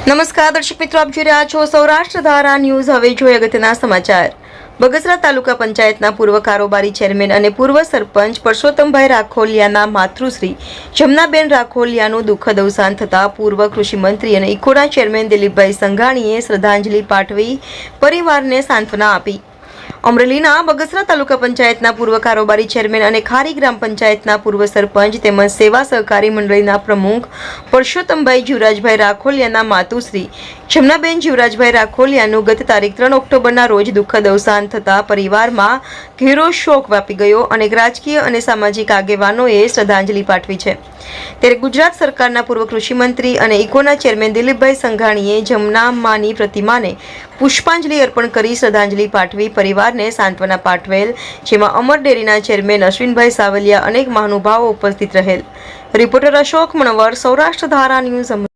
નમસ્કાર દર્શક મિત્રો, આપ જોઈ રહ્યા છો સૌરાષ્ટ્ર ધારા ન્યૂઝ। હવે જોઈએ અગત્યના સમાચાર। બગસરા તાલુકા પંચાયતના પૂર્વ કારોબારી ચેરમેન અને પૂર્વ સરપંચ પરસોત્તમભાઈ રાખોલિયાના માતૃશ્રી જમનાબેન રાખોલિયાનું દુઃખદ અવસાન થતાં પૂર્વ કૃષિ મંત્રી અને ઇકોના ચેરમેન દિલીપભાઈ સંઘાણીએ શ્રદ્ધાંજલિ પાઠવી પરિવારને સાંત્વના આપી। અમરેલીના બગસરા તાલુકા પંચાયતના પૂર્વ કારોબારી ચેરમેન અને ખારી ગ્રામ પંચાયતના પૂર્વ સરપંચ તેમજ સેવા સહકારી મંડળીના પ્રમુખ પરસોત્તમભાઈ જીવરાજભાઈ રાખોલિયાના માતુશ્રી જમનાબેન જીવરાજભાઈ રાખોલિયાનું ગત તારીખ 3 ઓક્ટોબરના રોજ દુઃખદ અવસાન થતાં પરિવારમાં ઘેરો શોક વ્યાપી ગયો। અનેક રાજકીય અને સામાજિક આગેવાનોએ શ્રદ્ધાંજલિ પાઠવી છે। ત્યારે ગુજરાત સરકારના પૂર્વ કૃષિ મંત્રી અને ઇકોના ચેરમેન દિલીપભાઈ સંઘાણીએ જમનામાની પ્રતિમાને પુષ્પાંજલિ અર્પણ કરી શ્રદ્ધાંજલિ પાઠવી પરિવારને સાંત્વના પાઠવેલ, જેમાં અમર ડેરીના ચેરમેન અશ્વિનભાઈ સાવલિયા અનેક મહાનુભાવો ઉપસ્થિત રહેલ। રિપોર્ટર અશોક મણવર, સૌરાષ્ટ્ર ધારા ન્યૂઝ।